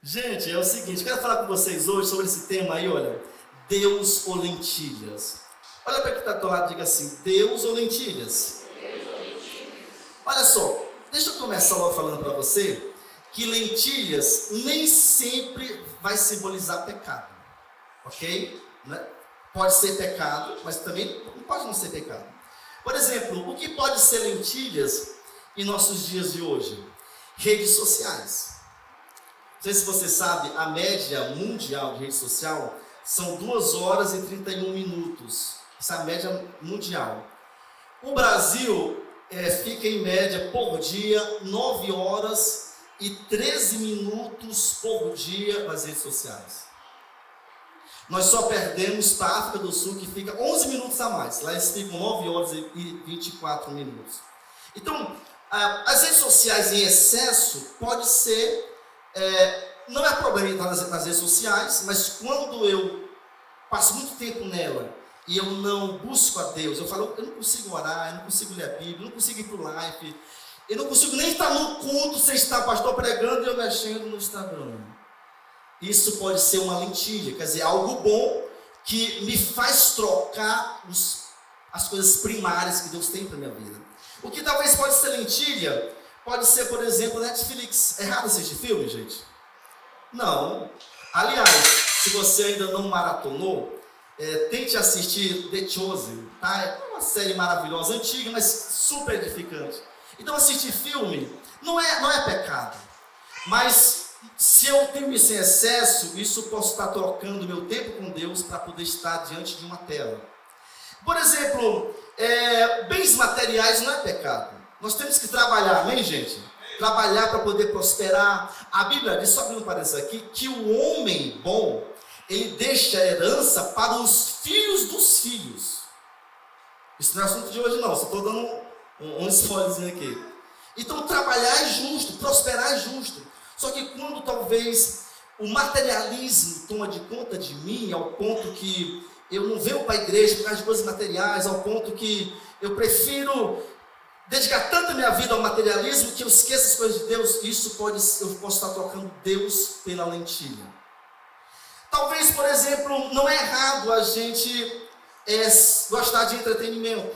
Gente, é o seguinte, eu quero falar com vocês hoje sobre esse tema aí, olha, Deus ou lentilhas. Olha para quem está do teu lado e diga assim, Deus ou lentilhas? Olha só, deixa eu começar logo falando para você que lentilhas nem sempre vai simbolizar pecado, ok? Né? Pode ser pecado, mas também pode não ser pecado. Por exemplo, o que pode ser lentilhas em nossos dias de hoje? Redes sociais. Não sei se você sabe, a média mundial de rede social são 2 horas e 31 minutos. Essa é a média mundial. O Brasil fica em média por dia 9 horas e 13 minutos por dia nas redes sociais. Nós só perdemos para a África do Sul, que fica 11 minutos a mais. Lá eles ficam 9 horas e 24 minutos. Então, as redes sociais em excesso pode ser... não é problema entrar nas redes sociais, mas quando eu passo muito tempo nela e eu não busco a Deus, eu falo, eu não consigo orar, eu não consigo ler a Bíblia, eu não consigo ir para o live, eu não consigo nem estar no culto sem estar o pastor pregando e eu mexendo no Instagram. Isso pode ser uma lentilha, quer dizer, algo bom que me faz trocar as coisas primárias que Deus tem para a minha vida. O que talvez pode ser lentilha, pode ser, por exemplo, Netflix. É errado assistir filme, gente? Não. Aliás, se você ainda não maratonou, tente assistir The Chosen, tá? É uma série maravilhosa, antiga, mas super edificante. Então, assistir filme não é pecado. Mas, se eu tenho isso em excesso, isso posso estar trocando meu tempo com Deus para poder estar diante de uma tela. Por exemplo, bens materiais não é pecado. Nós temos que trabalhar, amém, gente? Trabalhar para poder prosperar. A Bíblia diz, só abrindo um parênteses aqui, que o homem bom, ele deixa a herança para os filhos dos filhos. Isso não é assunto de hoje não, só estou dando um spoilerzinho aqui. Então trabalhar é justo, prosperar é justo. Só que quando talvez o materialismo toma de conta de mim, ao ponto que eu não venho para a igreja por causa de coisas materiais, ao ponto que eu prefiro dedicar tanto a minha vida ao materialismo que eu esqueço as coisas de Deus, eu posso estar trocando Deus pela lentilha. Talvez, por exemplo, não é errado a gente gostar de entretenimento,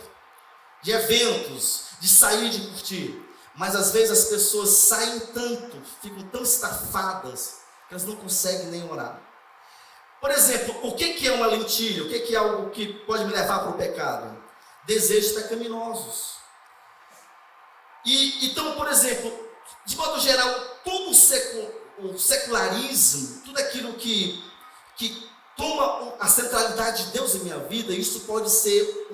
de eventos, de sair, de curtir. Mas às vezes as pessoas saem tanto, ficam tão estafadas, que elas não conseguem nem orar. Por exemplo, o que é uma lentilha? O que é algo que pode me levar para o pecado? Desejos pecaminosos. Então, por exemplo, de modo geral, todo o secularismo, tudo aquilo que toma a centralidade de Deus em minha vida, isso pode ser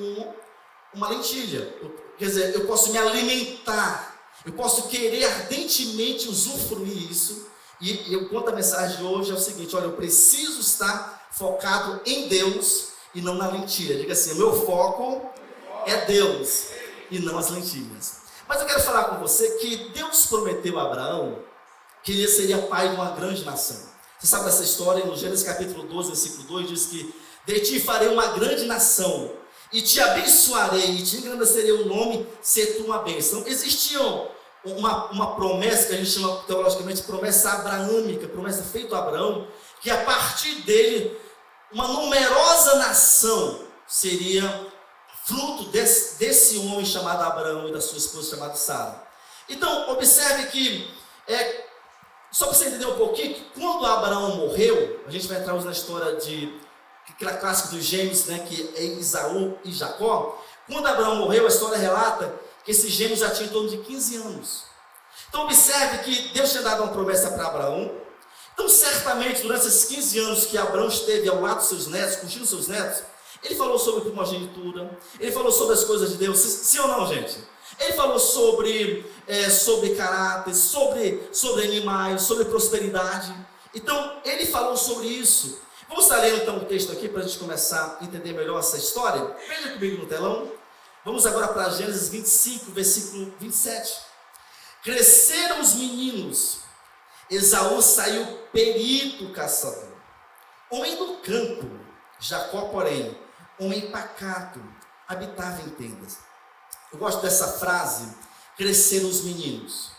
uma lentilha. Quer dizer, eu posso me alimentar, eu posso querer ardentemente usufruir isso. E eu conto a mensagem de hoje é o seguinte, olha, eu preciso estar focado em Deus e não na lentilha. Diga assim, o meu foco é Deus e não as lentilhas. Mas eu quero falar com você que Deus prometeu a Abraão que ele seria pai de uma grande nação. Você sabe essa história? No Gênesis capítulo 12, versículo 2, diz que de ti farei uma grande nação, e te abençoarei, e te engrandecerei o nome, ser tu uma bênção. Existia uma promessa que a gente chama teologicamente de promessa abraâmica, promessa feita a Abraão, que a partir dele, uma numerosa nação seria fruto desse homem chamado Abraão e da sua esposa chamada Sara. Então, observe que, só para você entender um pouquinho, que quando Abraão morreu, a gente vai entrar hoje na história clássica dos gêmeos, né, que é Esaú e Jacó. Quando Abraão morreu, a história relata que esses gêmeos já tinham em torno de 15 anos. Então, observe que Deus tinha dado uma promessa para Abraão. Então, certamente, durante esses 15 anos que Abraão esteve ao lado dos seus netos, curtindo seus netos, ele falou sobre primogenitura, ele falou sobre as coisas de Deus, sim ou não, gente? Ele falou sobre caráter, sobre animais, sobre prosperidade. Então, ele falou sobre isso. Vamos estar lendo então o texto aqui para a gente começar a entender melhor essa história. Veja comigo no telão. Vamos agora para Gênesis 25, versículo 27. Cresceram os meninos, Esaú saiu perito caçador, homem do campo. Jacó, porém, homem pacato, habitava em tendas. Eu gosto dessa frase, cresceram os meninos.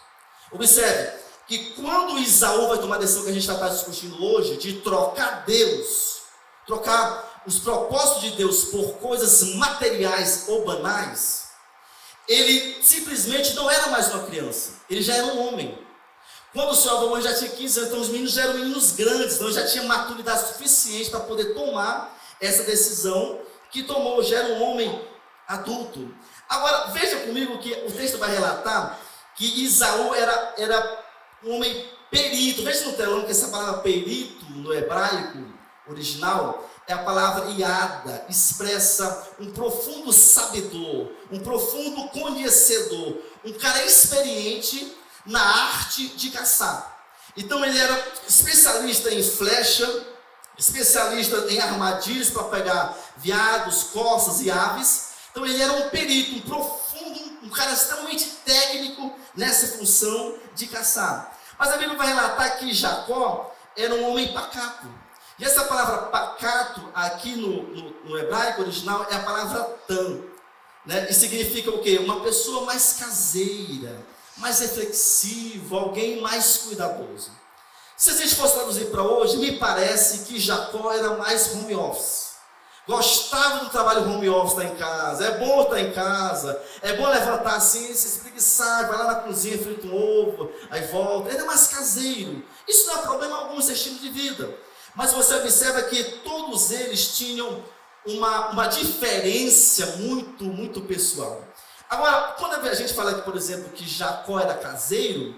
Observe, que quando Esaú vai tomar a decisão que a gente vai estar discutindo hoje, de trocar Deus, trocar os propósitos de Deus por coisas materiais ou banais, ele simplesmente não era mais uma criança, ele já era um homem. Quando o senhor Abraão já tinha 15 anos, então os meninos já eram meninos grandes, então já tinha maturidade suficiente para poder tomar essa decisão que tomou, já era um homem adulto. Agora, veja comigo que o texto vai relatar que Esaú era um homem perito. Veja no telão que essa palavra perito, no hebraico original, é a palavra iada, expressa um profundo sabedor, um profundo conhecedor, um cara experiente na arte de caçar. Então ele era especialista em flecha, especialista em armadilhas para pegar veados, corças e aves. Então ele era um perito, um profundo, um cara extremamente técnico nessa função de caçar. Mas a Bíblia vai relatar que Jacó era um homem pacato. E essa palavra pacato aqui no hebraico original é a palavra tam, né? E significa o quê? Uma pessoa mais caseira, mais reflexivo, alguém mais cuidadoso. Se a gente fosse traduzir para hoje, me parece que Jacó era mais home office. Gostava do trabalho home office, estar em casa. É bom estar em casa, é bom levantar assim, se espreguiçar, vai lá na cozinha, frita um ovo, aí volta. Ele é mais caseiro. Isso não é problema algum, esse estilo de vida. Mas você observa que todos eles tinham uma diferença muito pessoal. Agora, quando a gente fala aqui, por exemplo, que Jacó era caseiro,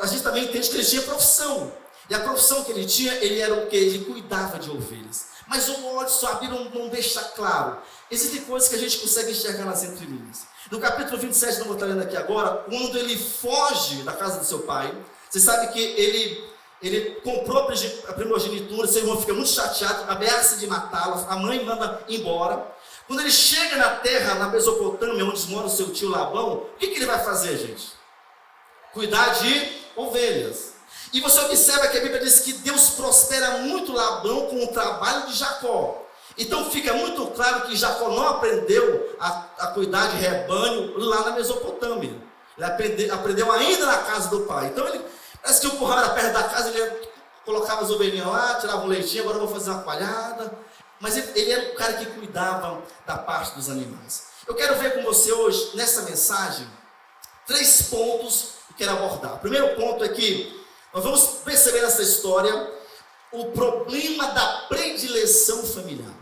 a gente também entende que ele tinha profissão. E a profissão que ele tinha, ele era o quê? Ele cuidava de ovelhas. Mas olha só, a Bíblia não deixa claro. Existem coisas que a gente consegue enxergar nas entrelinhas. No capítulo 27, não vou estar lendo aqui agora, quando ele foge da casa do seu pai, você sabe que ele comprou a primogenitura, seu irmão fica muito chateado, ameaça de matá-lo, a mãe manda embora. Quando ele chega na terra, na Mesopotâmia, onde mora o seu tio Labão, o que ele vai fazer, gente? Cuidar de ovelhas. E você observa que a Bíblia diz que Deus prospera muito Labão com o trabalho de Jacó. Então fica muito claro que Jacó não aprendeu a cuidar de rebanho lá na Mesopotâmia. Ele aprendeu ainda na casa do pai. Então parece que o curral era perto da casa, ele colocava as ovelhinhas lá, tirava um leitinho, agora eu vou fazer uma coalhada. Mas ele era o cara que cuidava da parte dos animais. Eu quero ver com você hoje, nessa mensagem, 3 pontos que eu quero abordar. O primeiro ponto é que nós vamos perceber nessa história o problema da predileção familiar.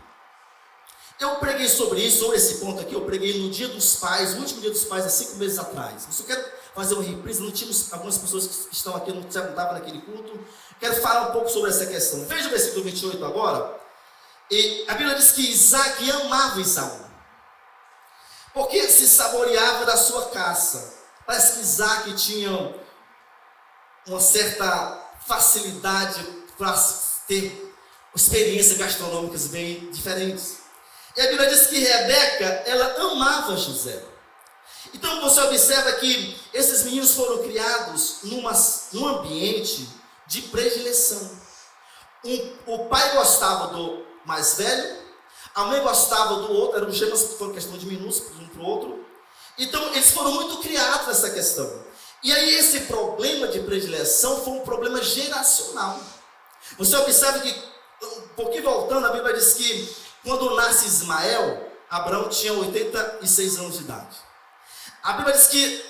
Eu preguei sobre isso, sobre esse ponto aqui, eu preguei no Dia dos Pais, no último Dia dos Pais, há 5 meses atrás. Eu só quero fazer uma reprise, não tínhamos algumas pessoas que estão aqui, não estavam naquele culto. Quero falar um pouco sobre essa questão. Veja o versículo 28 agora. E a Bíblia diz que Isaac amava Esaú, porque se saboreava da sua caça. Parece que Isaac tinha uma certa facilidade para ter experiências gastronômicas bem diferentes. E a Bíblia diz que Rebeca, ela amava José. Então você observa que esses meninos foram criados num ambiente de predileção. O pai gostava do mais velho, a mãe gostava do outro, eram gemas que foram questão de minúsculos um para o outro. Então eles foram muito criados nessa questão. E aí esse problema de predileção foi um problema geracional. Você observa que, um pouquinho voltando, a Bíblia diz que quando nasce Ismael, Abraão tinha 86 anos de idade. A Bíblia diz que,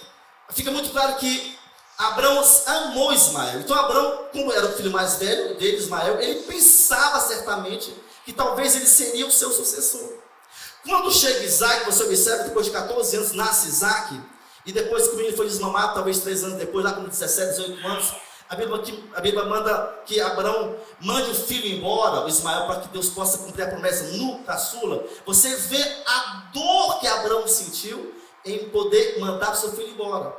fica muito claro que Abraão amou Ismael. Então Abraão, como era o filho mais velho dele, Ismael, ele pensava certamente que talvez ele seria o seu sucessor. Quando chega Isaac, você observa que depois de 14 anos nasce Isaac, e depois que o menino foi desmamado, talvez 3 anos depois, lá com 17, 18 anos, a Bíblia manda que Abraão mande o filho embora, o Ismael, para que Deus possa cumprir a promessa no caçula. Você vê a dor que Abraão sentiu em poder mandar o seu filho embora.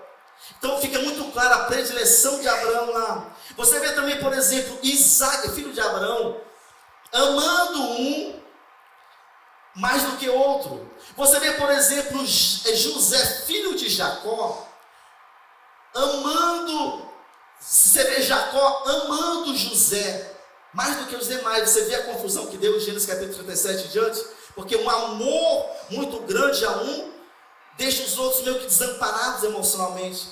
Então fica muito clara a predileção de Abraão lá. Você vê também, por exemplo, Isaac, filho de Abraão, amando um mais do que outro. Você vê, por exemplo, José, filho de Jacó, amando. Você vê Jacó amando José mais do que os demais. Você vê a confusão que deu em Gênesis capítulo 37 e diante, porque um amor muito grande a um deixa os outros meio que desamparados emocionalmente.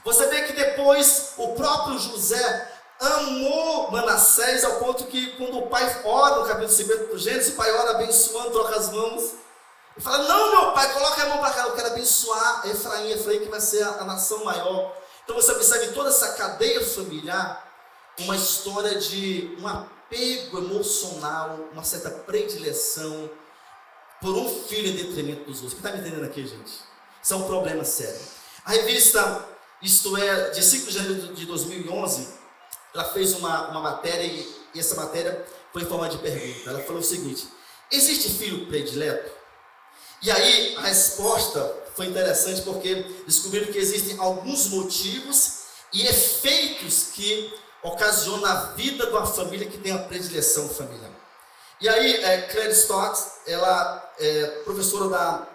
Você vê que depois o próprio José amou Manassés ao ponto que quando o pai ora no capítulo 50 do Gênesis, o pai ora abençoando, troca as mãos. E fala, não meu pai, coloca a mão para cá, eu quero abençoar Efraim que vai ser a nação maior. Então você observa toda essa cadeia familiar, uma história de um apego emocional, uma certa predileção por um filho em detrimento dos outros. Quem está me entendendo aqui, gente? Isso é um problema sério. A revista Isto É, de 5 de janeiro de 2011, ela fez uma matéria, e essa matéria foi em forma de pergunta. Ela falou o seguinte: existe filho predileto? E aí a resposta foi interessante, porque descobriram que existem alguns motivos e efeitos que ocasionam na vida de uma família que tem a predileção familiar. E aí, Claire Stott, ela é professora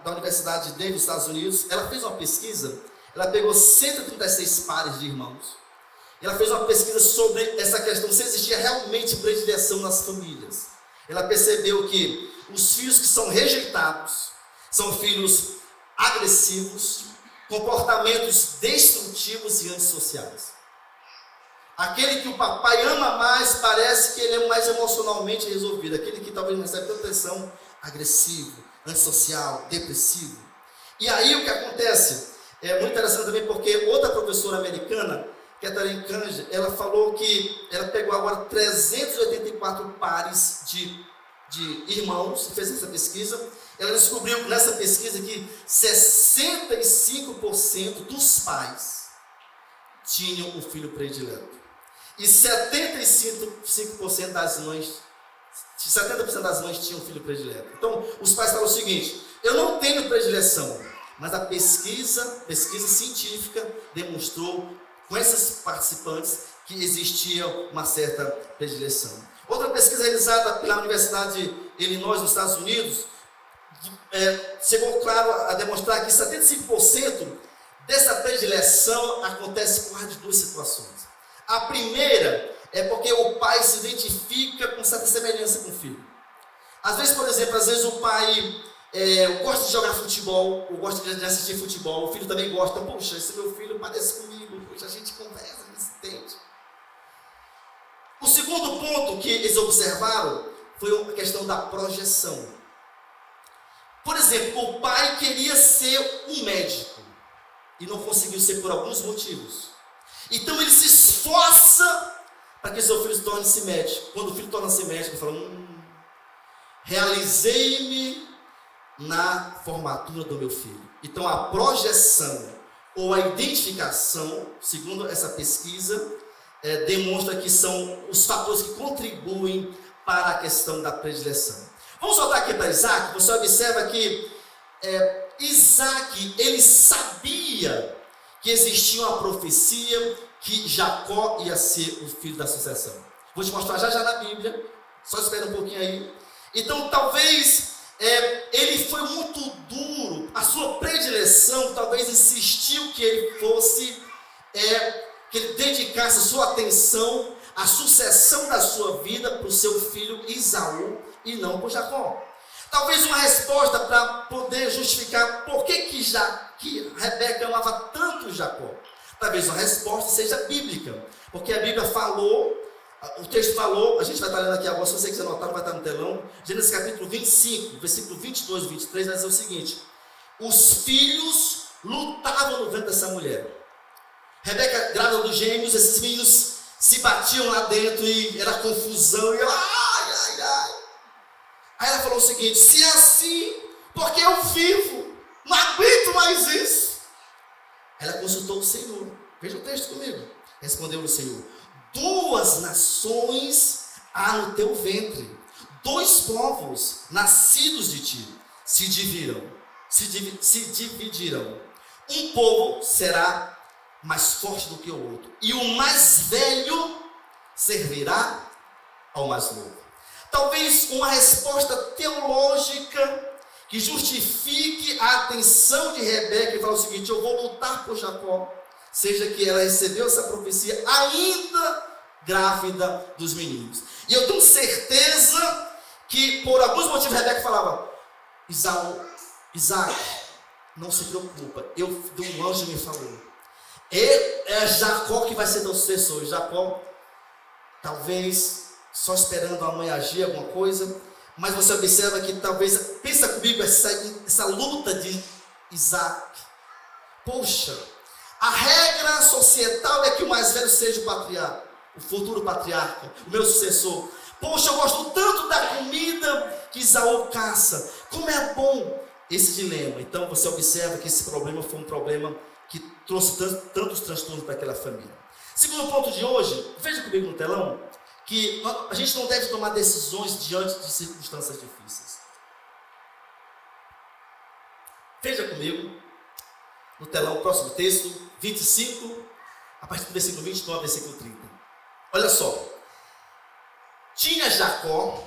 da Universidade de Davis, dos Estados Unidos, ela fez uma pesquisa, ela pegou 136 pares de irmãos, ela fez uma pesquisa sobre essa questão, se existia realmente predileção nas famílias. Ela percebeu que os filhos que são rejeitados são filhos agressivos, comportamentos destrutivos e antissociais. Aquele que o papai ama mais, parece que ele é mais emocionalmente resolvido. Aquele que talvez não recebe tanta atenção, agressivo, antissocial, depressivo. E aí o que acontece? É muito interessante também porque outra professora americana, Catherine Kange, ela falou que ela pegou agora 384 pares de irmãos, fez essa pesquisa. Ela descobriu nessa pesquisa que 65% dos pais tinham um filho predileto. E 75% das mães, 70% das mães tinham um filho predileto. Então, os pais falam o seguinte: eu não tenho predileção, mas a pesquisa científica demonstrou com esses participantes que existia uma certa predileção. Outra pesquisa realizada pela Universidade de Illinois, nos Estados Unidos, chegou, claro, a demonstrar que 75% dessa predileção acontece por causa de duas situações. A primeira é porque o pai se identifica com certa semelhança com o filho. Às vezes, por exemplo, o pai gosta de jogar futebol, ou gosta de assistir futebol, o filho também gosta. Poxa, esse meu filho parece comigo, poxa, a gente conversa, a gente se entende. O segundo ponto que eles observaram foi a questão da projeção. Por exemplo, o pai queria ser um médico e não conseguiu ser por alguns motivos. Então ele se esforça para que seu filho torne-se médico. Quando o filho torna-se médico, ele fala: realizei-me na formatura do meu filho. Então a projeção ou a identificação, segundo essa pesquisa, demonstra que são os fatores que contribuem para a questão da predileção. Vamos voltar aqui para Isaac. Você observa que Isaac, ele sabia que existia uma profecia que Jacó ia ser o filho da sucessão. Vou te mostrar já na Bíblia, só espera um pouquinho aí. Então talvez ele foi muito duro, a sua predileção talvez insistiu que ele fosse, que ele dedicasse a sua atenção, a sucessão da sua vida para o seu filho Esaú e não para Jacó. Talvez uma resposta para poder justificar por que Rebeca amava tanto Jacó. Talvez uma resposta seja bíblica, porque a Bíblia falou, o texto falou, a gente vai estar lendo aqui agora, se você quiser anotar, vai estar no telão, Gênesis capítulo 25, versículo 22 e 23, vai dizer o seguinte: os filhos lutavam no ventre dessa mulher. Rebeca, grávida dos gêmeos, esses meninos se batiam lá dentro e era confusão, e ai. Aí ela falou o seguinte: se é assim, porque eu vivo, não aguento mais isso. Ela consultou o Senhor. Veja o texto comigo. Respondeu o Senhor: 2 nações há no teu ventre, 2 povos nascidos de ti se dividirão. Um povo será mais forte do que o outro, e o mais velho servirá ao mais novo. Talvez uma resposta teológica que justifique a atenção de Rebeca e fala o seguinte: eu vou lutar por Jacó, seja que ela recebeu essa profecia ainda grávida dos meninos. E eu tenho certeza que por alguns motivos Rebeca falava: Isaac, não se preocupa, um anjo me falou. É Jacó que vai ser teu sucessor. Jacó, talvez só esperando a mãe agir alguma coisa, mas você observa que talvez, pensa comigo, essa luta de Isaac. Poxa, a regra societal é que o mais velho seja o patriarca, o futuro patriarca, o meu sucessor. Poxa, eu gosto tanto da comida que Isaú caça. Como é bom esse dilema. Então você observa que esse problema foi um problema que trouxe tantos transtornos para aquela família. Segundo ponto de hoje, veja comigo no telão, que a gente não deve tomar decisões diante de circunstâncias difíceis. Veja comigo no telão o próximo texto, 25, a partir do versículo 29 ao versículo 30. Olha só. Tinha Jacó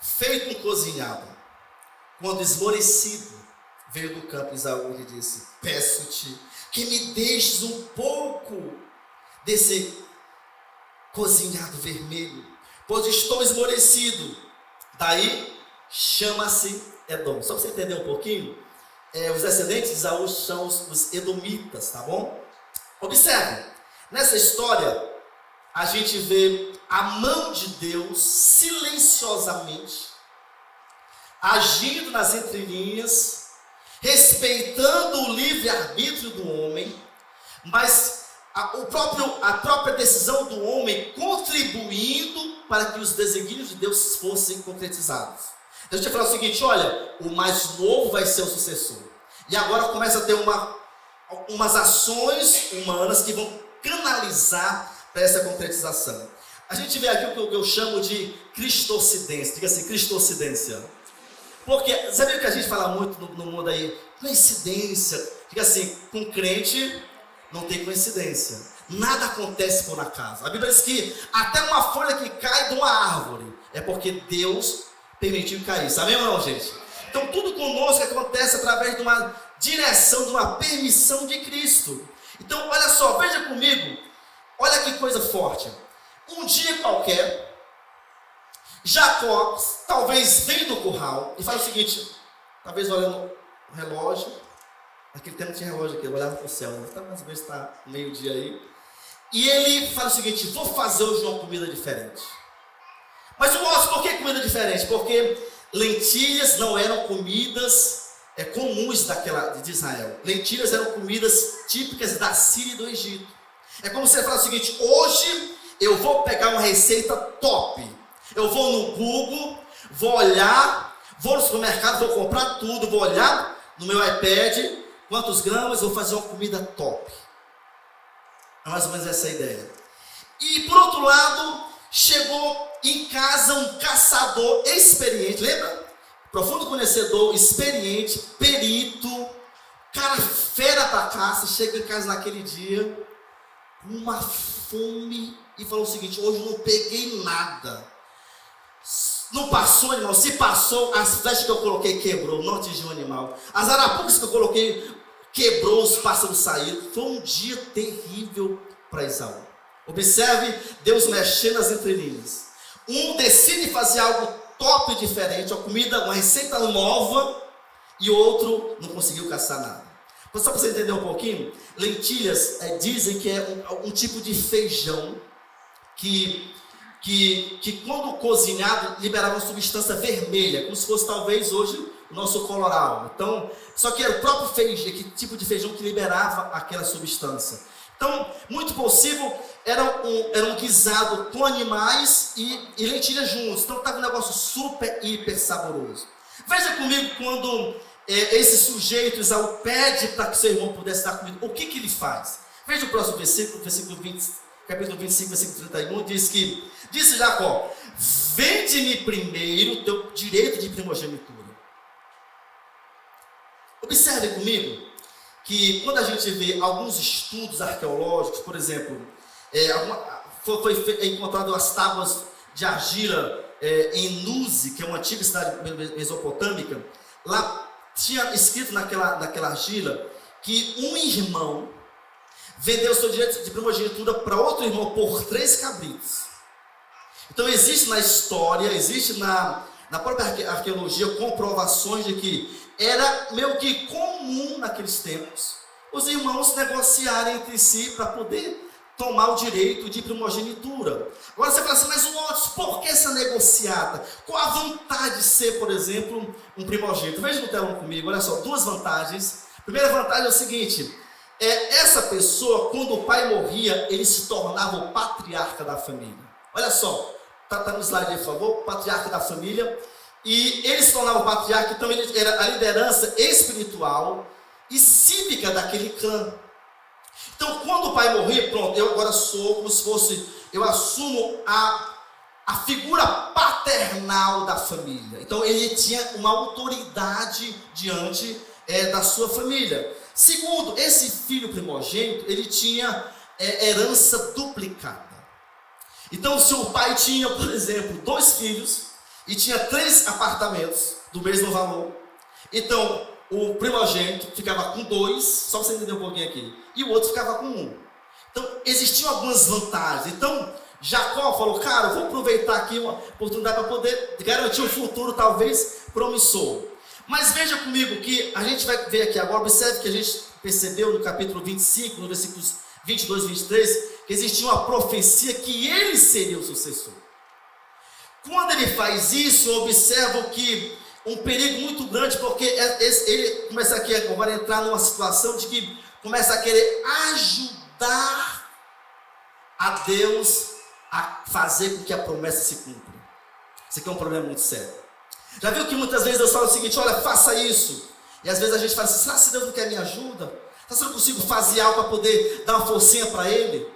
feito um cozinhado, quando esmorecido veio do campo Esaú e lhe disse: peço-te que me deixes um pouco desse cozinhado vermelho, pois estou esmorecido. Daí chama-se Edom. Só para você entender um pouquinho, os descendentes de Esaú são os edomitas, tá bom? Observe, nessa história a gente vê a mão de Deus silenciosamente agindo nas entrelinhas, respeitando o livre-arbítrio do homem, mas a própria decisão do homem contribuindo para que os desígnios de Deus fossem concretizados. Deixa eu te falar o seguinte: olha, o mais novo vai ser o sucessor. E agora começa a ter umas ações humanas que vão canalizar para essa concretização. A gente vê aqui o que eu chamo de cristocidência. Diga assim, cristocidência. Porque, sabe o que a gente fala muito no mundo aí? Coincidência. Diga assim, com crente não tem coincidência. Nada acontece por acaso. A Bíblia diz que até uma folha que cai de uma árvore é porque Deus permitiu que caísse. Amém ou não, gente? Então tudo conosco acontece através de uma direção, de uma permissão de Cristo. Então, olha só, veja comigo. Olha que coisa forte. Um dia qualquer, Jacó talvez vem do curral e fala o seguinte, talvez olhando o relógio, naquele tempo tinha relógio aqui, eu olhava para o céu, né? Mais ou menos está meio-dia aí, e ele fala o seguinte: vou fazer hoje uma comida diferente. Mas por que comida diferente? Porque lentilhas não eram comidas comuns de Israel. Lentilhas eram comidas típicas da Síria e do Egito. É como se você falasse o seguinte: hoje eu vou pegar uma receita top. Eu vou no Google, vou olhar, vou no supermercado, vou comprar tudo, vou olhar no meu iPad, quantos gramas, vou fazer uma comida top. É mais ou menos essa a ideia. E por outro lado, chegou em casa um caçador experiente, lembra? Profundo conhecedor, experiente, perito, cara fera da caça, chega em casa naquele dia, uma fome, e falou o seguinte: hoje eu não peguei nada. Não passou animal, se passou, as flechas que eu coloquei quebrou, não atingiu o animal. As arapucas que eu coloquei quebrou, os pássaros saíram. Foi um dia terrível para Esaú. Observe Deus mexendo nas entrelinhas. Um decide fazer algo top e diferente, uma comida, uma receita nova, e o outro não conseguiu caçar nada. Só para você entender um pouquinho, lentilhas dizem que é um tipo de feijão que quando cozinhado liberava uma substância vermelha, como se fosse talvez hoje o nosso colorau. Então, só que era o próprio feijão, que tipo de feijão que liberava aquela substância. Então, muito possível, era um guisado com animais e lentilhas juntos. Então estava um negócio super, hiper saboroso. Veja comigo quando esse sujeito, Esaú, pede para que seu irmão pudesse dar comida. O que ele faz? Veja o próximo versículo, capítulo 25, versículo 31, diz que: disse Jacó: vende-me primeiro o teu direito de primogenitura. Observe comigo que quando a gente vê alguns estudos arqueológicos, por exemplo, foi encontrado as tábuas de argila em Nuzi, que é uma antiga cidade mesopotâmica. Lá tinha escrito naquela argila que um irmão vendeu o seu direito de primogenitura para outro irmão por 3 cabritos. Então existe na história, existe na própria arqueologia comprovações de que era meio que comum naqueles tempos os irmãos negociarem entre si para poder tomar o direito de primogenitura. Agora você fala assim, mas Watson, por que essa negociata? Qual a vantagem de ser, por exemplo, um primogênito? Veja no telão comigo, olha só, duas vantagens. A primeira vantagem é o seguinte, essa pessoa, quando o pai morria, ele se tornava o patriarca da família. Olha só, tá no slide aí, por favor, patriarca da família. E ele se tornava o patriarca, então ele era a liderança espiritual e cívica daquele clã. Então, quando o pai morrer, pronto, eu agora sou como se fosse, eu assumo a figura paternal da família. Então, ele tinha uma autoridade diante da sua família. Segundo, esse filho primogênito, ele tinha herança duplicada. Então, se o pai tinha, por exemplo, 2 filhos e tinha 3 apartamentos do mesmo valor, então o primogênito ficava com 2, só para você entender um pouquinho aqui, e o outro ficava com 1. Então, existiam algumas vantagens. Então, Jacó falou, cara, eu vou aproveitar aqui uma oportunidade para poder garantir um futuro talvez promissor. Mas veja comigo que a gente vai ver aqui agora, observe que a gente percebeu no capítulo 25, no versículos 22 e 23, que existia uma profecia que ele seria o sucessor. Quando ele faz isso, eu observo que um perigo muito grande, porque ele começa aqui agora a entrar numa situação de que começa a querer ajudar a Deus a fazer com que a promessa se cumpra. Isso aqui é um problema muito sério. Já viu que muitas vezes Deus fala o seguinte, olha, faça isso. E às vezes a gente fala assim, será que Deus não quer me ajuda? Será que eu não consigo fazer algo para poder dar uma forcinha para ele?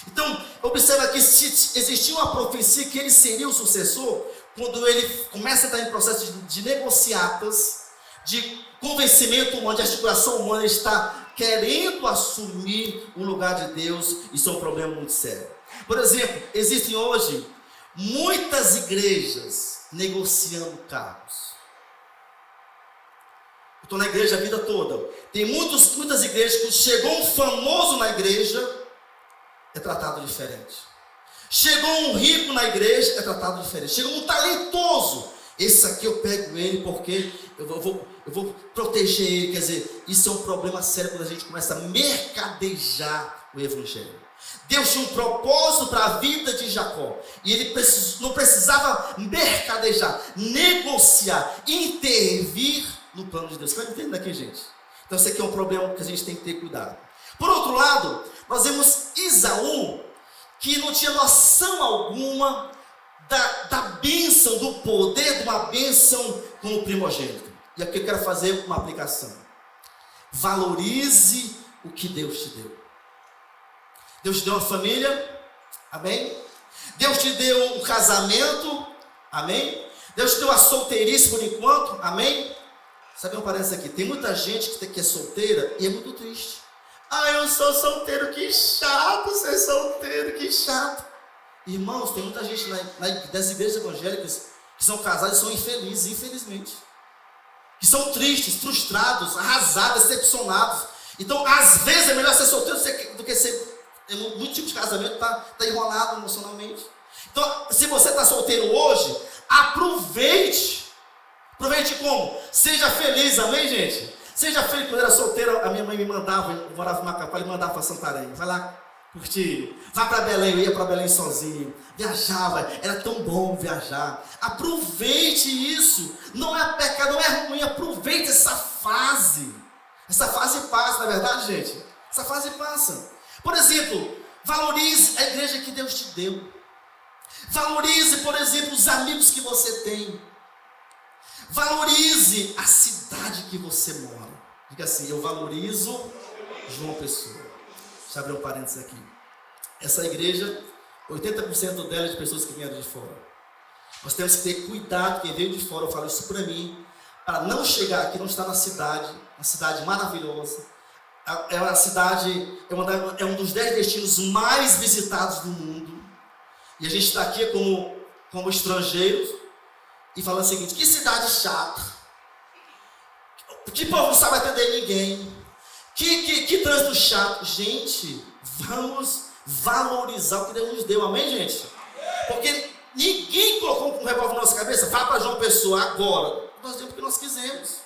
Então, observa que se existia uma profecia que ele seria o sucessor, quando ele começa a entrar em processo de negociatas, de convencimento humano, de articulação humana, ele está querendo assumir o lugar de Deus. Isso é um problema muito sério. Por exemplo, existem hoje muitas igrejas negociando cargos. Eu estou na igreja a vida toda. Tem muitas igrejas que chegou um famoso na igreja, é tratado diferente. Chegou um rico na igreja, é tratado diferente. Chegou um talentoso, esse aqui eu pego ele porque eu vou proteger ele. Quer dizer, isso é um problema sério quando a gente começa a mercadejar o evangelho. Deus tinha um propósito para a vida de Jacó, e ele não precisava mercadejar, negociar, intervir no plano de Deus. Você vai entender aqui, gente? Então isso aqui é um problema que a gente tem que ter cuidado. Por outro lado, nós vemos Esaú, que não tinha noção alguma da bênção, do poder de uma bênção como primogênito. E aqui eu quero fazer uma aplicação. Valorize o que Deus te deu. Deus te deu uma família, amém? Deus te deu um casamento, amém? Deus te deu a solteirice por enquanto, amém? Sabe um parênteses aqui? Tem muita gente que é solteira e é muito triste. Ah, eu sou solteiro, que chato ser solteiro, que chato. Irmãos, tem muita gente das igrejas evangélicas que são casados e são infelizes, infelizmente. Que são tristes, frustrados, arrasados, decepcionados. Então, às vezes é melhor ser solteiro do que ser... Muito tipo de casamento está enrolado emocionalmente. Então, se você está solteiro hoje, aproveite. Aproveite como? Seja feliz, amém, gente? Seja feliz. Quando eu era solteiro, a minha mãe me mandava, eu morava em Macapá, e mandava para Santarém. Vai lá curtir. Vá para Belém, eu ia para Belém sozinho. Viajava, era tão bom viajar. Aproveite isso. Não é pecado, não é ruim. Aproveite essa fase. Essa fase passa, não é verdade, gente? Essa fase passa. Por exemplo, valorize a igreja que Deus te deu. Valorize, por exemplo, os amigos que você tem. Valorize a cidade que você mora. Diga assim, eu valorizo João Pessoa. Deixa eu abrir um parênteses aqui. Essa igreja, 80% dela é de pessoas que vieram de fora. Nós temos que ter cuidado, quem veio de fora, eu falo isso para mim, para não chegar aqui, não estar na cidade, uma cidade maravilhosa. É uma cidade, é um dos 10 destinos mais visitados do mundo. E a gente está aqui como estrangeiros e falando o seguinte, que cidade chata. Que povo não sabe atender ninguém. Que trânsito chato. Gente, vamos valorizar o que Deus nos deu, amém, gente? Porque ninguém colocou um revólver na nossa cabeça, vá para João Pessoa agora. Nós demos o que nós quisemos.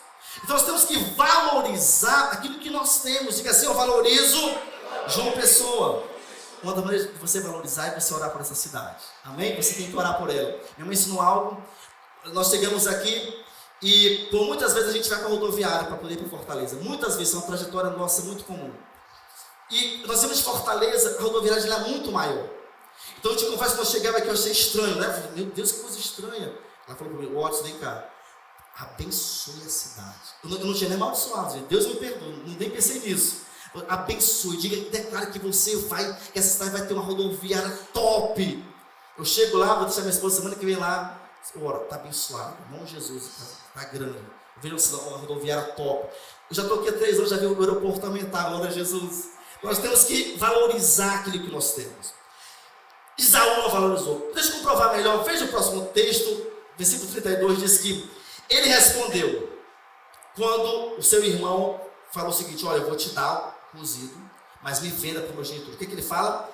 Então nós temos que valorizar aquilo que nós temos. Diga assim: eu valorizo João Pessoa. Uma das maneiras de você valorizar é você orar por essa cidade. Amém? Você tem que orar por ela. Minha mãe ensinou algo. Nós chegamos aqui e por muitas vezes a gente vai para a rodoviária para poder ir para Fortaleza. Muitas vezes, é uma trajetória nossa muito comum. E nós temos de Fortaleza, a rodoviária é muito maior. Então a gente conversa, quando eu chegava aqui, eu achei estranho, né? Eu falei: meu Deus, que coisa estranha. Ela falou para mim: Watson, vem cá, abençoe a cidade. Eu não tinha nem amaldiçoado, gente. Deus me perdoe, nem pensei nisso. Abençoe, diga, declare que que essa cidade vai ter uma rodoviária top. Eu chego lá, vou deixar minha esposa semana que vem lá. Ora, está abençoado, em nome de Jesus, está grande. Eu vejo uma rodoviária top. Eu já estou aqui há 3 anos, já vi o aeroporto aumentar, glória a Jesus. Nós temos que valorizar aquilo que nós temos. Isaú não valorizou. Deixa eu comprovar melhor. Veja o próximo texto, versículo 32, diz que ele respondeu, quando o seu irmão falou o seguinte: olha, eu vou te dar o cozido, mas me venda para o primogenitura. O que ele fala?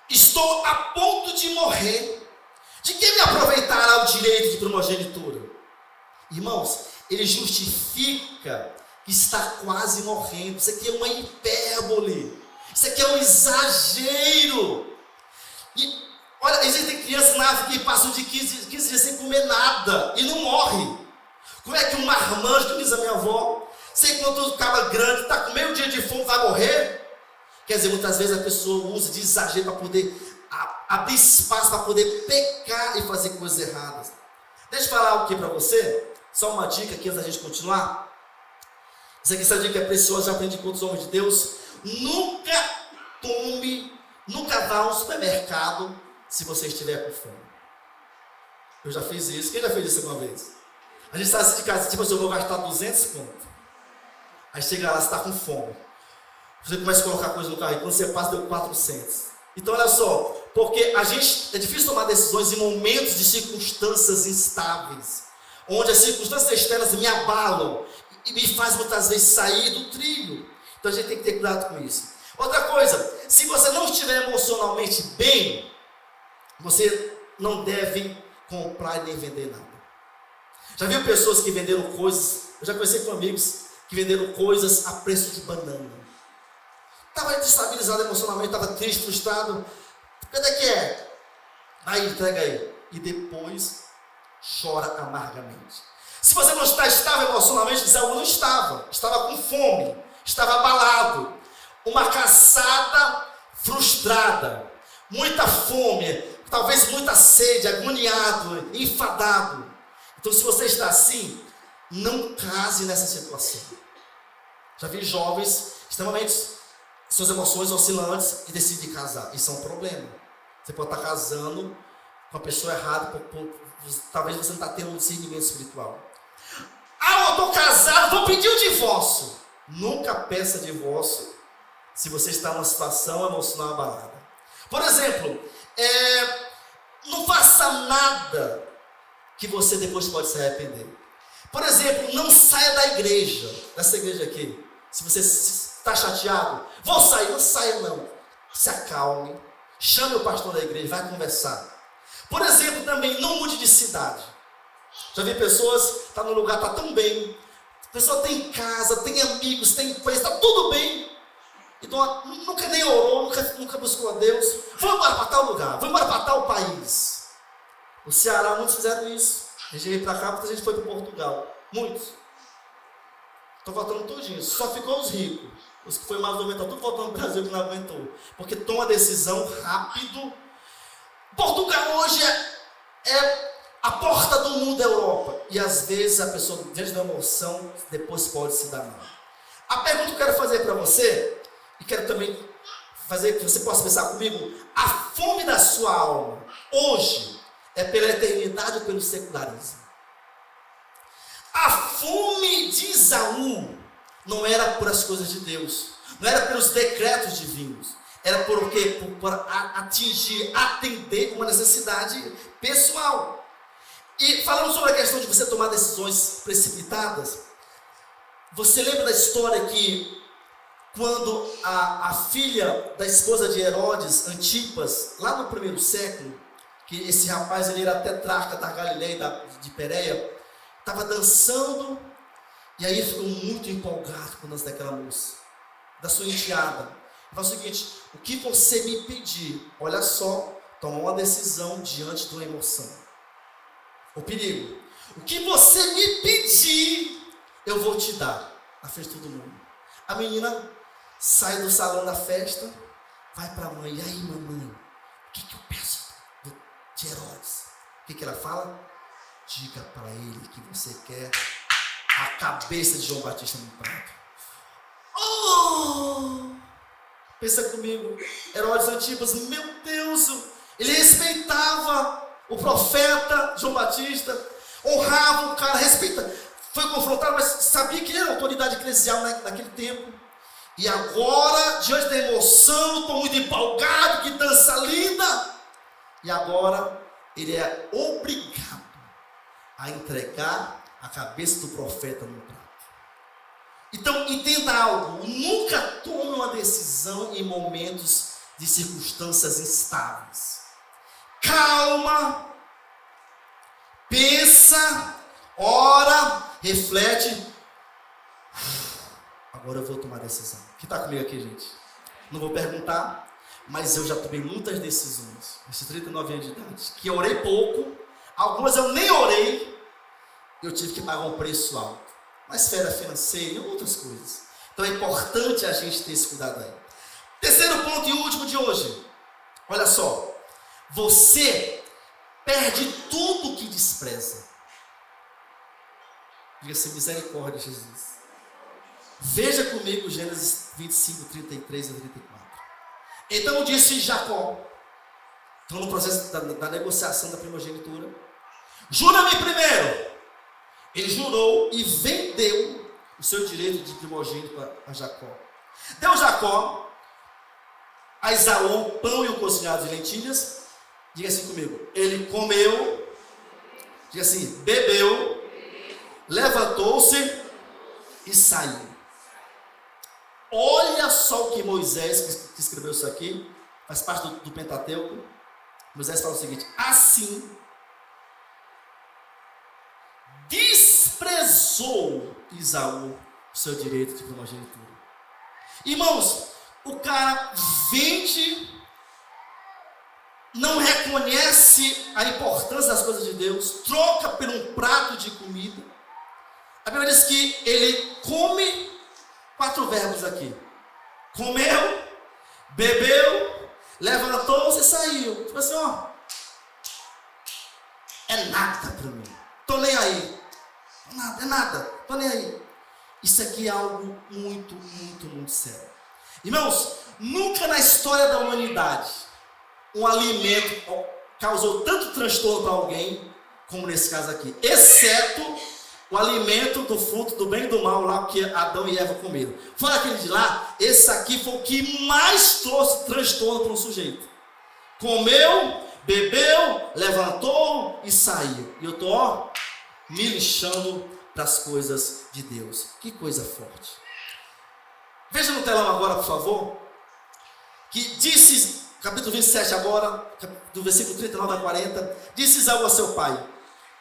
Estou a ponto de morrer. De que me aproveitará o direito de primogenitura? Irmãos, ele justifica que está quase morrendo. Isso aqui é uma hipérbole. Isso aqui é um exagero. E olha, existem crianças na África que passam de 15 dias sem comer nada e não morrem. Como é que um marmanjo, que diz a minha avó, sei quanto acaba grande, está com meio dia de fome, vai morrer? Quer dizer, muitas vezes a pessoa usa de exagero para poder abrir espaço para poder pecar e fazer coisas erradas. Deixa eu falar algo aqui para você, só uma dica aqui antes da gente continuar. Essa dica é preciosa, já aprendi com outros homens de Deus. Nunca vá ao supermercado se você estiver com fome. Eu já fiz isso. Quem já fez isso alguma vez? A gente está assim de casa, tipo assim, eu vou gastar 200 conto. Aí chega lá, você está com fome. Você começa a colocar coisa no carro e quando você passa, deu 400. Então olha só, porque é difícil tomar decisões em momentos de circunstâncias instáveis, onde as circunstâncias externas me abalam e me faz muitas vezes sair do trilho. Então a gente tem que ter cuidado com isso. Outra coisa, se você não estiver emocionalmente bem, você não deve comprar e nem vender nada. Já viu pessoas que venderam coisas? Eu já conheci com amigos que venderam coisas a preço de banana. Estava desestabilizado emocionalmente, estava triste, frustrado. Cadê que é? Aí, entrega aí. E depois chora amargamente. Se você não está estável emocionalmente, Isaú não estava. Estava com fome, estava abalado. Uma caçada frustrada. Muita fome, talvez muita sede, agoniado, enfadado. Então, se você está assim, não case nessa situação. Já vi jovens extremamente suas emoções oscilantes e decidem casar. Isso é um problema. Você pode estar casando com a pessoa errada, talvez você não está tendo um discernimento espiritual. Eu estou casado, vou pedir o divórcio. Nunca peça divórcio se você está numa situação emocional abalada. Por exemplo, não faça nada que você depois pode se arrepender. Por exemplo, não saia da igreja, dessa igreja aqui. Se você está chateado, vou sair, não saia não. Se acalme, chame o pastor da igreja, vai conversar. Por exemplo, também não mude de cidade. Já vi pessoas, está no lugar, está tão bem. A pessoa tem casa, tem amigos, tem coisa, está tudo bem. Então, nunca nem orou, nunca buscou a Deus. Vamos embora para tal lugar, vamos embora para tal país. No Ceará, muitos fizeram isso. A gente veio para cá, muita gente foi para Portugal. Muitos. Estão voltando tudinho. Só ficou os ricos. Os que foi mais aumentados, tudo voltando para o Brasil que não aguentou. Porque toma decisão rápido. Portugal hoje é a porta do mundo da Europa. E às vezes a pessoa, diante da emoção, depois pode se dar mal. A pergunta que eu quero fazer para você, e quero também fazer que você possa pensar comigo, a fome da sua alma, hoje, é pela eternidade ou pelo secularismo? A fome de Isaú não era por as coisas de Deus, não era pelos decretos divinos, era por quê? Por atingir, atender uma necessidade pessoal. E falando sobre a questão de você tomar decisões precipitadas, você lembra da história que quando a filha da esposa de Herodes, Antipas, lá no primeiro século, que esse rapaz ele era tetrarca da Galileia de Pérea, estava dançando E aí ele ficou muito empolgado com o lance daquela moça, da sua enteada. Ele falou o seguinte: o que você me pedir, olha só, tomou uma decisão diante de uma emoção. O perigo. O que você me pedir, eu vou te dar, na frente de todo mundo. A menina sai do salão da festa, vai para a mãe. E aí, mamãe, o que eu peço de Herodes? O que ela fala? Diga para ele que você quer a cabeça de João Batista no prato. Oh! Pensa comigo, Herodes Antipas, meu Deus, ele respeitava o profeta João Batista, honrava o cara, respeita, foi confrontado, mas sabia que ele era autoridade eclesial naquele tempo. E agora, diante da emoção, estou muito empolgado, que dança linda. E agora, ele é obrigado a entregar a cabeça do profeta no prato. Então, entenda algo, nunca tome uma decisão em momentos de circunstâncias instáveis. Calma, pensa, ora, reflete. Agora eu vou tomar decisão. Quem está comigo aqui, gente? Não vou perguntar, mas eu já tomei muitas decisões, esses 39 anos de idade, que eu orei pouco, algumas eu nem orei, eu tive que pagar um preço alto, na esfera financeira e outras coisas. Então é importante a gente ter esse cuidado aí. Terceiro ponto e último de hoje, olha só, você perde tudo que despreza. Diga-se misericórdia, Jesus. Veja comigo Gênesis 25, 33 a 34. Então disse Jacó, então no processo da negociação da primogenitura, jura-me primeiro. Ele jurou e vendeu o seu direito de primogênito a Jacó. Deu Jacó a Esaú o pão e o cozinhado de lentilhas. Diga assim comigo, ele comeu, diga assim, bebeu, levantou-se e saiu. Olha só o que Moisés, que escreveu isso aqui, faz parte do Pentateuco. Moisés fala o seguinte: assim desprezou Esaú o seu direito de primogenitura. Irmãos, o cara vende, não reconhece a importância das coisas de Deus, troca por um prato de comida. A Bíblia diz que ele come, 4 verbos aqui: comeu, bebeu, levantou-se e saiu. Tipo assim, ó, é nada para mim, tô nem aí, é nada, tô nem aí. Isso aqui é algo muito, muito, muito sério. Irmãos, nunca na história da humanidade um alimento causou tanto transtorno para alguém como nesse caso aqui, exceto o alimento do fruto do bem e do mal lá que Adão e Eva comeram. Fora aquele de lá, esse aqui foi o que mais trouxe transtorno para um sujeito. Comeu, bebeu, levantou e saiu. E eu estou me lixando para as coisas de Deus. Que coisa forte. Veja no telão agora, por favor, que disse, capítulo 27 agora, do versículo 39 a 40, disse Esaú a seu pai.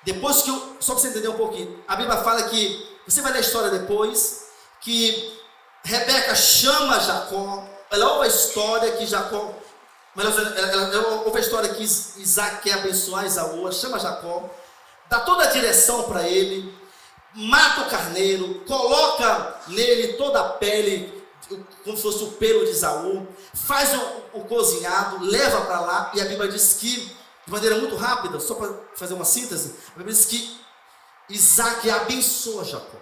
Depois que só para você entender um pouquinho, a Bíblia fala que, você vai ler a história depois, que Rebeca chama Jacó, ela ouve a história que Jacó, ela ouve a história que Isaac quer abençoar Esaú, ela chama Jacó, dá toda a direção para ele, mata o carneiro, coloca nele toda a pele, como se fosse o pelo de Esaú, faz o cozinhado, leva para lá, e a Bíblia diz que, de maneira muito rápida, só para fazer uma síntese, a Bíblia diz que Isaac abençoa Jacó.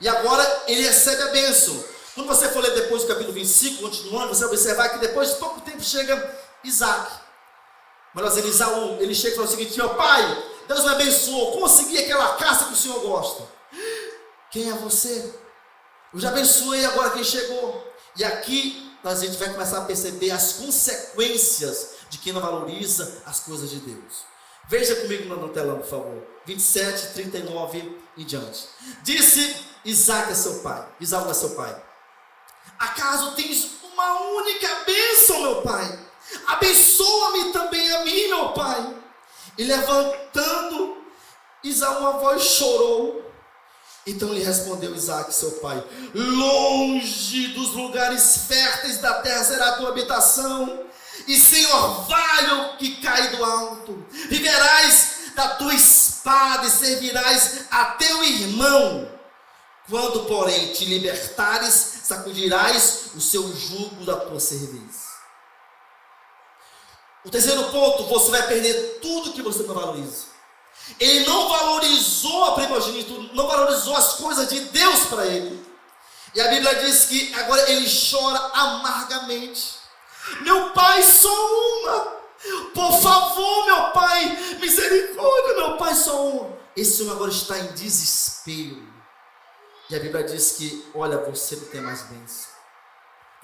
E agora ele recebe a bênção. Quando você for ler depois do capítulo 25, continuando, você vai observar que depois de pouco tempo chega Isaac. Mas Esaú, ele chega e fala o seguinte: meu pai, Deus me abençoou, consegui aquela caça que o Senhor gosta. Quem é você? Eu já abençoei agora quem chegou. E aqui a gente vai começar a perceber as consequências de quem não valoriza as coisas de Deus. Veja comigo no telão, por favor. 27, 39 em diante. Disse Isaac a seu pai, Esaú a seu pai: acaso tens uma única bênção, meu pai? Abençoa-me também a mim, meu pai. E levantando Esaú a voz, chorou Então lhe respondeu Isaque, seu pai: longe dos lugares férteis da terra será a tua habitação, e sem orvalho que cai do alto. Viverás da tua espada e servirás a teu irmão. Quando, porém, te libertares, sacudirás o seu jugo da tua cerviz. O terceiro ponto: você vai perder tudo que você não valoriza. Ele não valorizou a primogenitura, não valorizou as coisas de Deus para ele. E a Bíblia diz que agora ele chora amargamente. Meu pai, só uma. Por favor, meu pai, misericórdia, meu pai, só uma. Esse homem agora está em desespero. E a Bíblia diz que, olha, você não tem mais bens.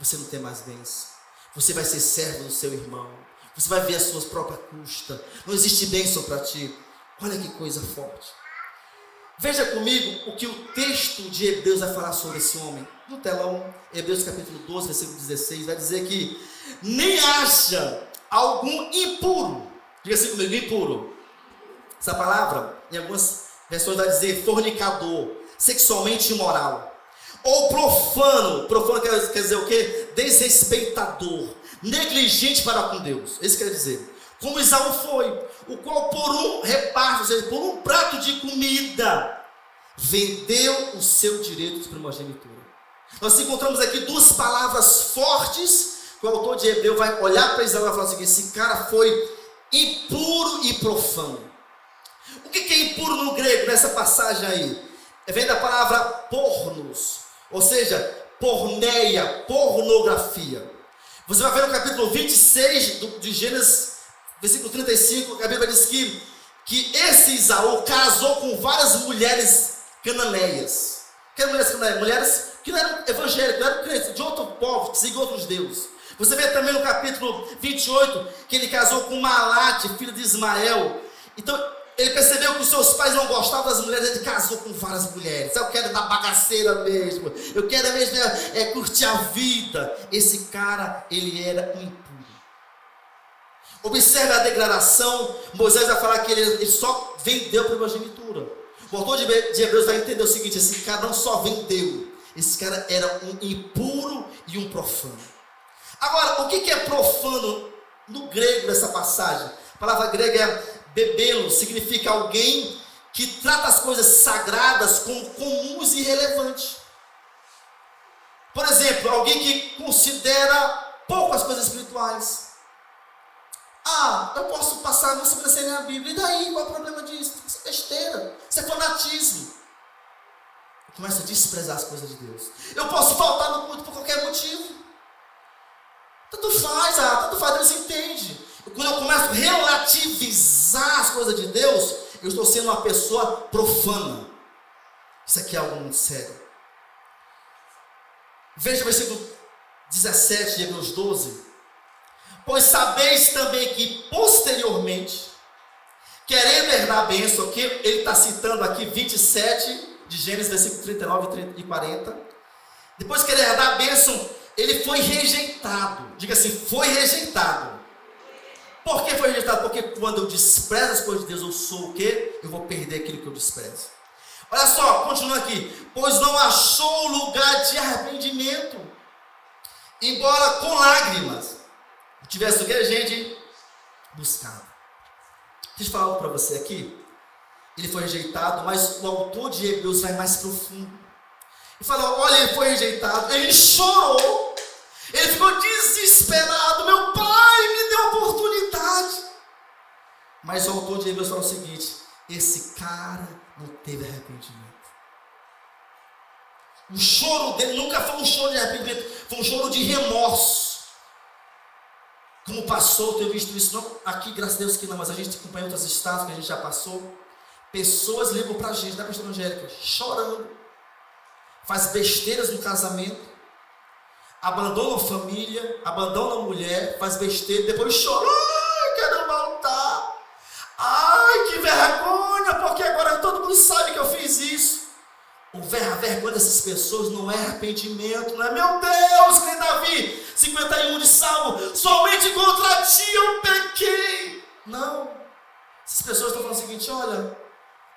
Você não tem mais bens. Você vai ser servo do seu irmão. Você vai ver a sua própria custa. Não existe bênção para ti. Olha que coisa forte. Veja comigo o que o texto de Hebreus vai falar sobre esse homem. No telão, Hebreus capítulo 12, versículo 16, vai dizer que nem haja algum impuro. Diga assim comigo, impuro. Essa palavra, em algumas versões vai dizer fornicador, sexualmente imoral. Ou profano. Profano quer dizer o quê? Desrespeitador, negligente para com Deus. Isso quer dizer. Como Esaú foi, o qual por um reparto, ou seja, por um prato de comida, vendeu o seu direito de primogenitura. Nós encontramos aqui duas palavras fortes, que o autor de Hebreu vai olhar para Esaú e falar assim: esse cara foi impuro e profano. O que é impuro no grego, nessa passagem aí? Vem da palavra pornos, ou seja, porneia, pornografia. Você vai ver no capítulo 26 de Gênesis, versículo 35, a Bíblia diz que esse Esaú casou com várias mulheres cananeias. Que eram mulheres cananeias? Mulheres que não eram evangélicas, não eram crentes, de outro povo, que seguiam outros deuses. Você vê também no capítulo 28, que ele casou com Malate, filho de Ismael. Então, ele percebeu que os seus pais não gostavam das mulheres, ele casou com várias mulheres. Eu quero dar bagaceira mesmo, eu quero mesmo curtir a vida. Esse cara, ele era impuro. Observe a declaração. Moisés vai falar que ele só vendeu a primogenitura. O autor de Hebreus vai entender o seguinte: esse cara não só vendeu, esse cara era um impuro e um profano. Agora, o que é profano no grego nessa passagem? A palavra grega é bebelo, significa alguém que trata as coisas sagradas como comuns e irrelevantes. Por exemplo, alguém que considera pouco as coisas espirituais. Eu posso passar, não sobrecer na Bíblia, e daí? Qual é o problema disso? Isso é besteira, isso é fanatismo. Começa a desprezar as coisas de Deus. Eu posso faltar no culto por qualquer motivo. Tanto faz, Deus entende. Quando eu começo a relativizar as coisas de Deus, eu estou sendo uma pessoa profana. Isso aqui é algo muito sério. Veja o versículo 17 de Hebreus 12. Pois sabeis também que posteriormente, querendo herdar a bênção, que ele está citando aqui 27 de Gênesis, versículo 39 e 40. Depois que ele herdar a bênção, ele foi rejeitado. Diga assim, foi rejeitado. Por que foi rejeitado? Porque quando eu desprezo as coisas de Deus, eu sou o quê? Eu vou perder aquilo que eu desprezo. Olha só, continua aqui. Pois não achou lugar de arrependimento, embora com lágrimas tivesse o que a gente buscava. Deixa eu falar algo para você aqui. Ele foi rejeitado, mas o autor de Hebreus vai mais profundo. E fala: olha, ele foi rejeitado, ele chorou, ele ficou desesperado. Meu pai me deu oportunidade. Mas o autor de Hebreus fala o seguinte: esse cara não teve arrependimento. O choro dele nunca foi um choro de arrependimento, foi um choro de remorso. Como passou, eu tenho visto isso, não aqui, graças a Deus que não, mas a gente acompanha outros estados que a gente já passou. Pessoas ligam para a gente, da pastora Angélica, chorando, faz besteiras no casamento, abandona a família, abandona a mulher, faz besteira, depois chora: ai, quero voltar, ai, que vergonha, porque agora todo mundo sabe que eu fiz isso. A vergonha dessas pessoas não é arrependimento, não é: meu Deus, que nem Davi, 51 de Salmo, somente contra ti eu pequei. Não, essas pessoas estão falando o seguinte: olha,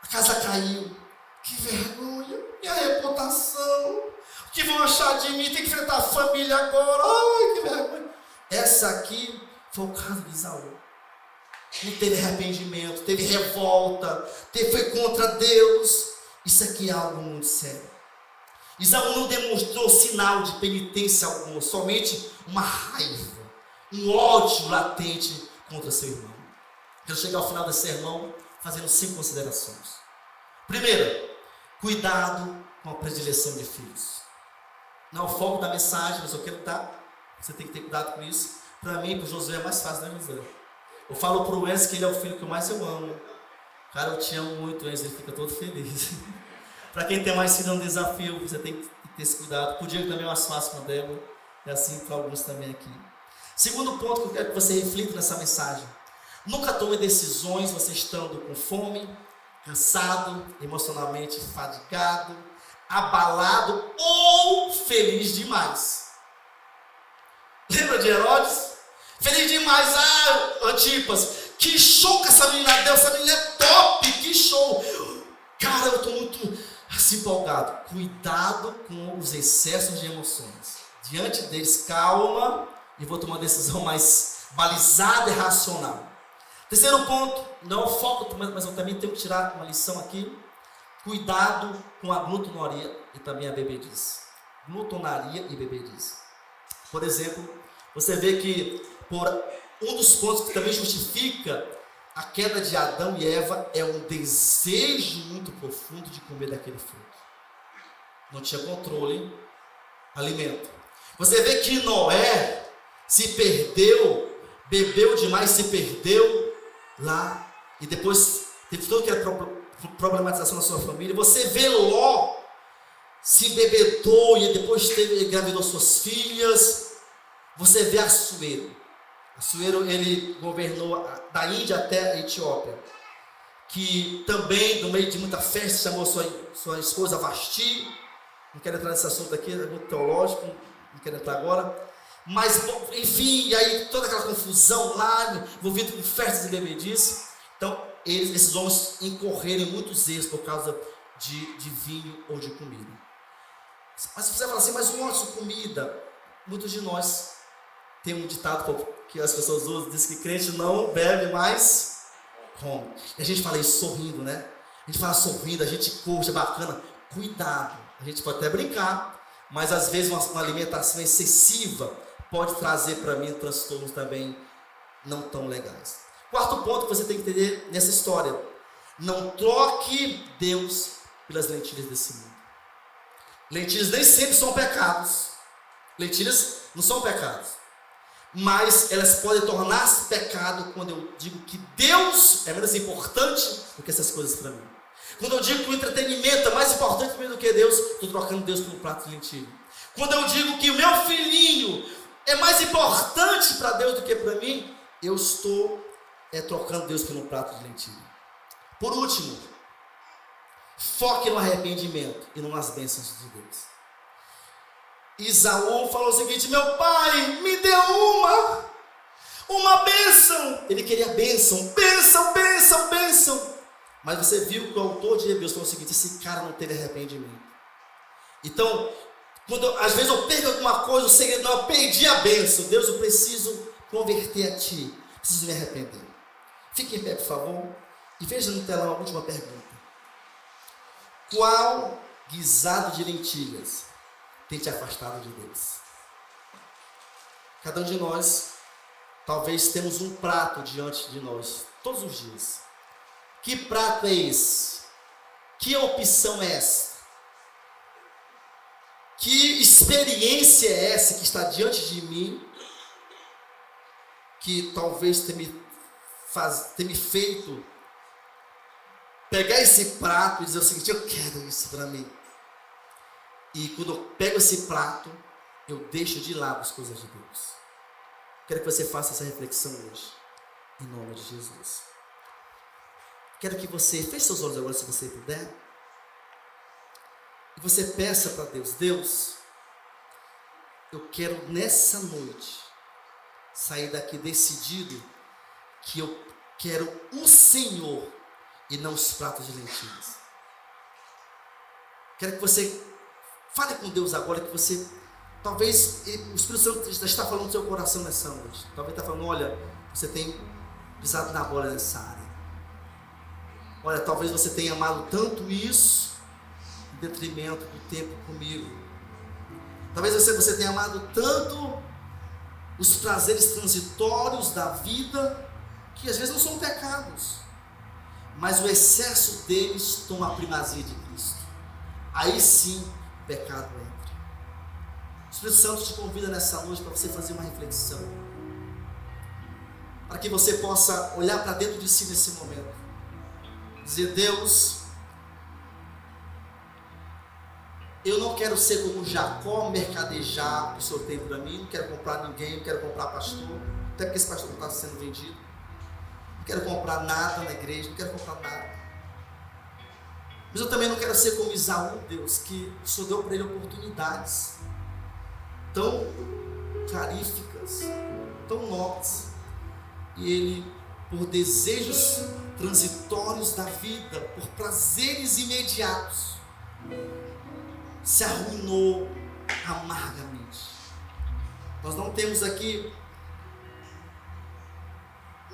a casa caiu, Que vergonha, minha reputação, o que vão achar de mim, tem que enfrentar a família agora, ai, que vergonha. Essa aqui foi o caso de Esaú. Não teve arrependimento, teve revolta, foi contra Deus. Isso aqui é algo muito sério. Esaú não demonstrou sinal de penitência alguma, somente uma raiva, um ódio latente contra seu irmão. Quero chegar ao final desse sermão fazendo 5 considerações. Primeiro, cuidado com a predileção de filhos. Não é o foco da mensagem, mas eu quero dar. Você tem que ter cuidado com isso. Para mim, para o Josué é mais fácil, né, Josué? Eu falo para o Enzo que ele é o filho que mais eu amo. Cara, eu te amo muito, Enzo, ele fica todo feliz. Para quem tem mais filho é um desafio, você tem que ter esse cuidado. Para o Diego também é mais fácil com a Débora. É assim para alguns também aqui. Segundo ponto que eu quero que você reflita nessa mensagem. Nunca tome decisões você estando com fome, cansado, emocionalmente fadigado, abalado ou feliz demais. Lembra de Herodes? Feliz demais, Antipas, que show que essa menina deu, essa menina é top, que show. Cara, eu estou muito assim, empolgado. Cuidado com os excessos de emoções. Diante deles, calma, e vou tomar uma decisão mais balizada e racional. Terceiro ponto, não é o foco, mas eu também tenho que tirar uma lição aqui. Cuidado com a glutonaria e também a bebedice. Glutonaria e bebedice. Por exemplo, você vê que por um dos pontos que também justifica a queda de Adão e Eva é um desejo muito profundo de comer daquele fruto. Não tinha controle, alimento. Você vê que Noé se perdeu, bebeu demais, se perdeu lá, e depois teve toda aquela problematização na sua família. Você vê Ló se bebedou e depois engravidou suas filhas. Você vê Assuero. Assuero, ele governou da Índia até a Etiópia, que também, no meio de muita festa, chamou sua esposa Vasti. Não quero entrar nesse assunto aqui, é muito teológico, não quero entrar agora. Mas, enfim, e aí toda aquela confusão lá, envolvido com festas e bebedice. Então, esses homens incorreram em muitos erros por causa de vinho ou de comida. Mas você fala assim, mas o nosso comida, muitos de nós tem um ditado que as pessoas usam, diz que crente não bebe, mas come. E a gente fala isso sorrindo, né? A gente fala sorrindo, a gente curte, é bacana. Cuidado, a gente pode até brincar, mas às vezes uma alimentação excessiva pode trazer para mim transtornos também não tão legais. Quarto ponto que você tem que entender nessa história: não troque Deus pelas lentilhas desse mundo. Lentilhas nem sempre são pecados. Lentilhas não são pecados, mas elas podem tornar-se pecado quando eu digo que Deus é menos importante do que essas coisas para mim. Quando eu digo que o entretenimento é mais importante para mim do que Deus, estou trocando Deus por um prato de lentilha. Quando eu digo que o meu filhinho é mais importante para Deus do que para mim, eu estou trocando Deus por um prato de lentilha. Por último, foque no arrependimento e não nas bênçãos de Deus. Esaú falou o seguinte: meu pai, me dê uma bênção. Ele queria bênção, bênção, bênção, bênção. Mas você viu que o autor de Hebreus falou o seguinte: esse cara não teve arrependimento. Então, às vezes eu perco alguma coisa, o segredo não, eu perdi a bênção. Deus, eu preciso converter a ti, preciso me arrepender. Fique em pé, por favor, e veja no telão a última pergunta. Qual guisado de lentilhas tem te afastado de Deus? Cada um de nós, talvez temos um prato diante de nós, todos os dias. Que prato é esse? Que opção é essa? Que experiência é essa que está diante de mim, que talvez tenha me feito pegar esse prato e dizer o seguinte: eu quero isso para mim. E quando eu pego esse prato, eu deixo de lado as coisas de Deus. Quero que você faça essa reflexão hoje, em nome de Jesus. Quero que você feche seus olhos agora, se você puder, e você peça para Deus: Deus, eu quero nessa noite sair daqui decidido que eu quero o Senhor e não os pratos de lentilhas. Quero que você fale com Deus agora, que você, talvez, o Espírito Santo já está falando no seu coração nessa noite. Talvez está falando, olha, você tem pisado na bola nessa área. Olha, talvez você tenha amado tanto isso, em detrimento do tempo comigo. Talvez você tenha amado tanto os prazeres transitórios da vida, que às vezes não são pecados, mas o excesso deles toma a primazia de Cristo. Aí sim, o pecado entra. O Espírito Santo te convida nessa noite para você fazer uma reflexão, para que você possa olhar para dentro de si nesse momento, dizer: Deus, eu não quero ser como Jacó, mercadejar o que o Senhor tem para mim. Não quero comprar ninguém, não quero comprar pastor, até porque esse pastor não está sendo vendido. Não quero comprar nada na igreja, não quero comprar nada. Mas eu também não quero ser como Isaú, Deus, que o Senhor deu para ele oportunidades tão claríficas, tão nobres, e ele, por desejos transitórios da vida, por prazeres imediatos, se arruinou amargamente. Nós não temos aqui,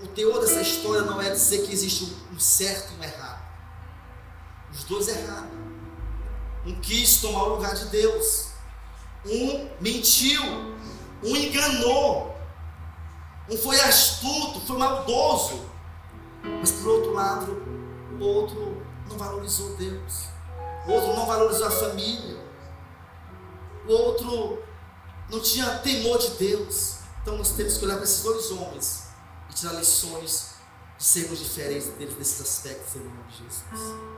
o teor dessa história não é dizer que existe um certo e um errado. Os dois erraram. Um quis tomar o lugar de Deus, um mentiu, um enganou, um foi astuto, foi maldoso, mas por outro lado, o outro não valorizou Deus, o outro não valorizou a família, o outro não tinha temor de Deus. Então nós temos que olhar para esses dois homens e tirar lições de sermos diferentes deles nesses aspectos, em nome de Jesus.